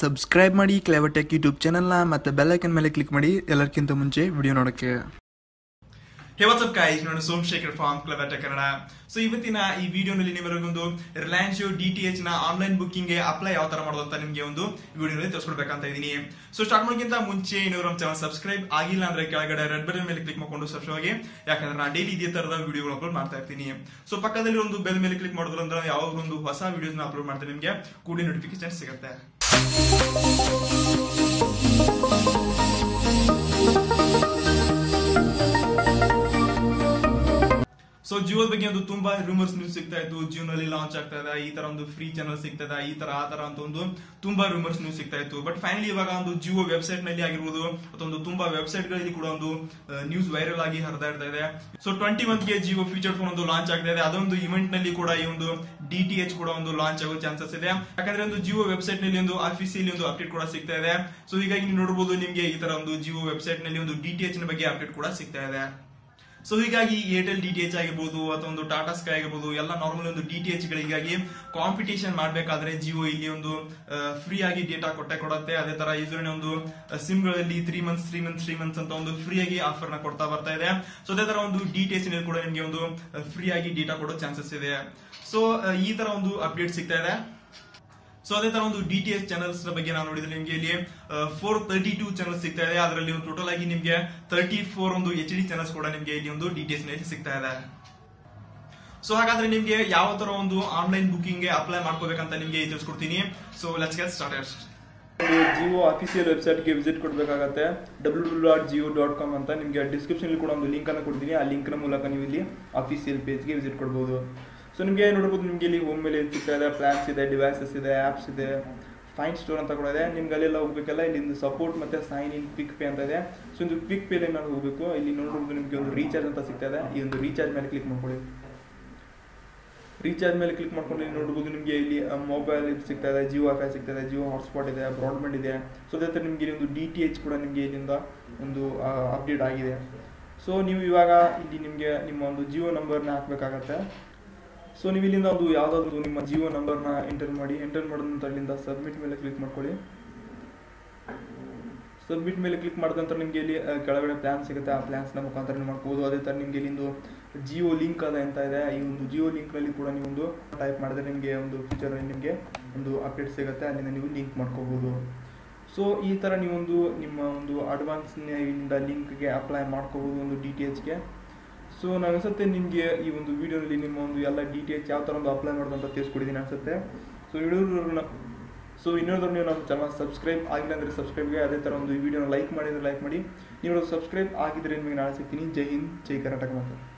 Subscribe ಮಾಡಿ ಕ್ಲೇವರ್ಟೆಕ್ YouTube ಚಾನಲ್ನ ಮತ್ತು ಬೆಲ್ ಐಕನ್ ಮೇಲೆ ಕ್ಲಿಕ್ ಮಾಡಿ ಎಲ್ಲರಿಗಿಂತ ಮುಂಚೆ ವಿಡಿಯೋ ನೋಡೋಕ್ಕೆ. Hey, what's up guys? ನಾನು ಸೋಮಶೇಖರ್ ಫ್ರಮ್ ಕ್ಲೇವರ್ಟೆಕ್ ಕನ್ನಡ. ಸೊ ಇವತ್ತಿನ ಈ ವಿಡಿಯೋನಲ್ಲಿ ನಿಮಗೊಂದು ರಿಲಯನ್ಸ್ DTH ನ ಆನ್ಲೈನ್ ಬುಕ್ಕಿಂಗ್ ಗೆ ಅಪ್ಲೈ ಯಾವ ತರ ಮಾಡೋದು ಅಂತ ನಿಮಗೆ ಒಂದು ವಿಡಿಯೋನಲ್ಲಿ ತಿಳಿಸ್ಕೊಡ್ಬೇಕಂತ ಇದೀನಿ. ಸೊ ಸ್ಟಾರ್ಟ್ ಮಾಡೋಕ್ಕಿಂತ ಮುಂಚೆ ಇನ್ನೊಂದು ನಮ್ಮ ಚಾನಲ್ ಸಬ್ಸ್ಕ್ರೈಬ್ ಆಗಿಲ್ಲ ಅಂದ್ರೆ ಕೆಳಗಡೆ ರೆಡ್ ಬಟನ್ ಮೇಲೆ ಕ್ಲಿಕ್ ಮಾಡ್ಕೊಂಡು ಸಬ್ಸ್ಕ್ರೈಬ್ ಆಗಿ, ಯಾಕಂದ್ರೆ ನಾನು ಡೈಲಿ ಇದೇ ತರದ ವಿಡಿಯೋಗಳು ಅಪ್ಲೋಡ್ ಮಾಡ್ತಾ ಇರ್ತೀನಿ. ಸೊ ಪಕ್ಕದಲ್ಲಿ ಒಂದು ಬೆಲ್ ಮೇಲೆ ಕ್ಲಿಕ್ ಮಾಡೋದ್ರಿಂದ ಯಾವಾಗ ಒಂದು ಹೊಸ ವಿಡಿಯೋಸ್ ನ ಅಪ್ಲೋಡ್ ಮಾಡ್ತೀನಿ ನಿಮಗೆ ಕೂಡಲೇ ನೋಟಿಫಿಕೇಶನ್ ಸಿಗುತ್ತೆ. ಸೊ ಜಿಯೋದ ಬಗ್ಗೆ ಒಂದು ತುಂಬಾ ರೂಮರ್ಸ್ ನ್ಯೂಸ್ ಸಿಗ್ತಾ ಇತ್ತು. ಜಿಯೋನಲ್ಲಿ ಲಾಂಚ್ ಆಗ್ತಾ ಇದೆ, ಈ ತರ ಒಂದು ಫ್ರೀ ಚಾನಲ್ ಸಿಗ್ತಾ ಇದೆ, ಈ ತರ ಆ ತರ ಅಂತ ಒಂದು ತುಂಬಾ ರೂಮರ್ಸ್ ನ್ಯೂಸ್ ಸಿಗ್ತಾ ಇತ್ತು. ಬಟ್ ಫೈನಲಿ ಇವಾಗ ಒಂದು ಜಿಯೋ ವೆಬ್ಸೈಟ್ ನಲ್ಲಿ ಆಗಿರ್ಬೋದು ಅಥವಾ ಒಂದು ತುಂಬಾ ವೆಬ್ಸೈಟ್ ಗಳಲ್ಲಿ ಕೂಡ ಒಂದು ನ್ಯೂಸ್ ವೈರಲ್ ಆಗಿ ಹರಿದಾ ಇರ್ತಾ ಇದೆ. ಸೊ 21 ಗೆ ಜಿಯೋ ಫೀಚರ್ ಫೋನ್ ಒಂದು ಲಾಂಚ್ ಆಗ್ತಾ ಇದೆ. ಅದೊಂದು ಇವೆಂಟ್ ನಲ್ಲಿ ಕೂಡ ಈ ಒಂದು DTH ಕೂಡ ಒಂದು ಲಾಂಚ್ ಆಗೋ ಚಾನ್ಸಸ್ ಇದೆ. ಯಾಕಂದ್ರೆ ಒಂದು ಜಿಯೋ ವೆಬ್ಸೈಟ್ ನಲ್ಲಿ ಒಂದು ಅಫಿಸಿಯಲಿ ಒಂದು ಅಪ್ಡೇಟ್ ಕೂಡ ಸಿಗ್ತಾ ಇದೆ. ಸೊ ಹೀಗಾಗಿ ನೀವು ನೋಡಬಹುದು ನಿಮ್ಗೆ ಈ ತರ ಒಂದು ಜಿಯೋ ವೆಬ್ಸೈಟ್ ನಲ್ಲಿ ಒಂದು DTH ನ ಬಗ್ಗೆ ಅಪ್ಡೇಟ್ ಕೂಡ ಸಿಗ್ತಾ ಇದೆ. ಸೊ ಹೀಗಾಗಿ ಏರ್ಟೆಲ್ DTH ಆಗಿರ್ಬೋದು ಅಥವಾ ಒಂದು ಟಾಟಾ ಸ್ಕೈ ಆಗಿರ್ಬೋದು ಎಲ್ಲ ನಾರ್ಮಲ್ ಒಂದು DTH ಗಳಿಗಾಗಿ ಕಾಂಪಿಟೇಷನ್ ಮಾಡ್ಬೇಕಾದ್ರೆ ಜಿಯೋ ಇಲ್ಲಿ ಒಂದು ಫ್ರೀ ಆಗಿ ಡೇಟಾ ಕೊಡುತ್ತೆ. ಅದೇ ತರ ಯೂಸರ್ ಒಂದು ಸಿಮ್ ಗಳಲ್ಲಿ 3 ಮಂತ್ಸ್ ಅಂತ ಒಂದು ಫ್ರೀ ಆಗಿ ಆಫರ್ ನ ಕೊಡ್ತಾ ಬರ್ತಾ ಇದೆ. ಸೊ ಅದೇ ತರ ಒಂದು DTH ನಲ್ಲಿ ಕೂಡ ನಿಮಗೆ ಒಂದು ಫ್ರೀ ಆಗಿ ಡೇಟಾ ಕೊಡೋ ಚಾನ್ಸಸ್ ಇದೆ. ಸೊ ಈ ತರ ಒಂದು ಅಪ್ಡೇಟ್ ಸಿಗ್ತಾ ಇದೆ. ಸೊ ಅದೇ ತರ ಒಂದು DTH ಚಾನಲ್ಸ್ ಬಗ್ಗೆ ನಾವು ನೋಡಿದ್ರೆ ನಿಮ್ಗೆ ಇಲ್ಲಿ 432 ಚಾನಲ್ಸ್ ಸಿಗ್ತಾ ಇದೆ. ಅದರಲ್ಲಿ ಒಂದು ಟೋಟಲ್ ಆಗಿ ನಿಮ್ಗೆ 34 ಒಂದು HD ಚಾನಲ್ಸ್ ಕೂಡ ನಿಮ್ಗೆ ಇಲ್ಲಿ ಒಂದು DTH ನಲ್ಲಿ ಸಿಗ್ತಾ ಇದೆ. ಸೊ ಹಾಗಾದ್ರೆ ನಿಮ್ಗೆ ಯಾವ ತರ ಒಂದು ಆನ್ಲೈನ್ ಬುಕಿಂಗ್ ಗೆ ಅಪ್ಲೈ ಮಾಡ್ಕೋಬೇಕಂತ ನಿಮ್ಗೆ ತಿಳಿಸ್ಕೊಡ್ತೀನಿ. So let's get started. Jio official website ಗೆ ವಿಸಿಟ್ ಕೊಡಬೇಕಾಗುತ್ತೆ. www.jio.com ಅಂತ ನಿಮಗೆ ಡಿಸ್ಕ್ರಿಪ್ಷನ್ ಅಲ್ಲಿ ಕೂಡ ಒಂದು ಲಿಂಕ್ ಅನ್ನು ಕೊಡ್ತೀನಿ. ಆ ಲಿಂಕ್ ನ ಮೂಲಕ ನೀವು ಇಲ್ಲಿ ಅಫಿಸಿಯಲ್ ಪೇಜ್ ಗೆ ವಿಸಿಟ್ ಕೊಡಬಹುದು. ಸೊ ನಿಮಗೆ ನೋಡಬಹುದು, ನಿಮಗೆ ಇಲ್ಲಿ ಹೋಮ್ ಮೇಲೆ ಸಿಗ್ತಾ ಇದೆ, ಪ್ಲಾನ್ಸ್ ಇದೆ, ಡಿವೈಸಸ್ ಇದೆ, ಆಪ್ಸ್ ಇದೆ, ಫೈನ್ ಸ್ಟೋರ್ ಅಂತ ಕೂಡ ಇದೆ. ನಿಮ್ಗೆ ಅಲ್ಲೆಲ್ಲ ಹೋಗ್ಬೇಕಲ್ಲ, ಇಲ್ಲಿ ಸಪೋರ್ಟ್ ಮತ್ತೆ ಸೈನ್ ಇನ್ ಕ್ವಿಕ್ ಪೇ ಅಂತ ಇದೆ. ಸೊ ಒಂದು ಕ್ವಿಕ್ ಪೇ ನಾನು ಹೋಗಬೇಕು. ಇಲ್ಲಿ ನೋಡಬಹುದು ನಿಮಗೆ ಒಂದು ರೀಚಾರ್ಜ್ ಅಂತ ಸಿಗ್ತಾ ಇದೆ. ಈ ಒಂದು ರೀಚಾರ್ಜ್ ಮೇಲೆ ಕ್ಲಿಕ್ ಮಾಡ್ಕೊಳ್ಳಿ. ರೀಚಾರ್ಜ್ ಮೇಲೆ ಕ್ಲಿಕ್ ಮಾಡ್ಕೊಂಡು ನೋಡಬಹುದು ನಿಮಗೆ ಇಲ್ಲಿ ಮೊಬೈಲ್ ಇದು ಸಿಗ್ತಾ ಇದೆ, ಜಿಯೋ ವೈಫೈ ಸಿಗ್ತಾ ಇದೆ, ಜಿಯೋ ಹಾಟ್ಸ್ಪಾಟ್ ಇದೆ, ಬ್ರಾಡ್ಬ್ಯಾಂಡ್ ಇದೆ. ಸೊ ಅದೇ ಥರ ನಿಮಗೆ ಒಂದು DTH ಕೂಡ ನಿಮಗೆ ಇಲ್ಲಿಂದ ಒಂದು ಅಪ್ಡೇಟ್ ಆಗಿದೆ. ಸೊ ನೀವು ಇವಾಗ ಇಲ್ಲಿ ನಿಮಗೆ ನಿಮ್ಮ ಒಂದು ಜಿಯೋ ನಂಬರ್ನ ಹಾಕಬೇಕಾಗತ್ತೆ. ಸೊ ನೀವು ಇಲ್ಲಿಂದ ಒಂದು ಯಾವುದಾದ್ರು ನಿಮ್ಮ ಜಿಯೋ ನಂಬರ್ನ ಎಂಟರ್ ಮಾಡಿದ ನಂತರ ಇಲ್ಲಿಂದ ಸಬ್ಮಿಟ್ ಮೇಲೆ ಕ್ಲಿಕ್ ಮಾಡ್ಕೊಳ್ಳಿ. ಸಬ್ಮಿಟ್ ಮೇಲೆ ಕ್ಲಿಕ್ ಮಾಡಿದ ನಂತರ ನಿಮಗೆ ಇಲ್ಲಿ ಕೆಳಗಡೆ ಪ್ಲಾನ್ ಸಿಗುತ್ತೆ. ಆ ಪ್ಲಾನ್ಸ್ನ ಮುಖಾಂತರ ನೀವು ಮಾಡ್ಬೋದು. ಅದೇ ಥರ ನಿಮಗೆ ಇಲ್ಲಿಂದು ಜಿಯೋ ಲಿಂಕ್ ಅದ ಅಂತ ಇದೆ. ಈ ಒಂದು ಜಿಯೋ ಲಿಂಕ್ನಲ್ಲಿ ಕೂಡ ನೀವು ಒಂದು ಟೈಪ್ ಮಾಡಿದ್ರೆ ನಿಮಗೆ ಒಂದು ಫ್ಯೂಚರಲ್ಲಿ ನಿಮಗೆ ಒಂದು ಅಪ್ಡೇಟ್ ಸಿಗುತ್ತೆ. ಅಲ್ಲಿಂದ ನೀವು ಲಿಂಕ್ ಮಾಡ್ಕೋಬೋದು. ಸೊ ಈ ಥರ ನೀವೊಂದು ನಿಮ್ಮ ಒಂದು ಅಡ್ವಾನ್ಸ್ನಿಂದ ಲಿಂಕ್ಗೆ ಅಪ್ಲೈ ಮಾಡ್ಕೋಬೋದು ಒಂದು DTHಗೆ. ಸೊ ನಾನು ಅನ್ಸುತ್ತೆ ನಿಮಗೆ ಈ ಒಂದು ವಿಡಿಯೋನಲ್ಲಿ ನಿಮ್ಮ ಒಂದು ಎಲ್ಲ DTH ಯಾವ ಥರ ಒಂದು ಅಪ್ಲೈ ಮಾಡೋದು ಅಂತ ತಿಳಿಸ್ಕೊಡಿದ್ದೀನಿ ಅನ್ಸುತ್ತೆ. ಸೊ ಇನ್ನೊಂದು ನೀವು ನಮ್ಮ ಚಾನಲ್ ಸಬ್ಸ್ಕ್ರೈಬ್ ಆಗಿಲ್ಲ ಅಂದರೆ ಸಬ್ಸ್ಕ್ರೈಬ್ಗೆ, ಅದೇ ಥರ ಒಂದು ವಿಡಿಯೋನ ಲೈಕ್ ಮಾಡಿದರೆ ಲೈಕ್ ಮಾಡಿ. ನೀವು ಸಬ್ಸ್ಕ್ರೈಬ್ ಆಗಿದ್ರೆ ನಿಮಗೆ ನಾಳೆ ಸಿಗ್ತೀನಿ. ಜೈ ಹಿಂದ್, ಜೈ ಕರ್ನಾಟಕ ಮಾತು.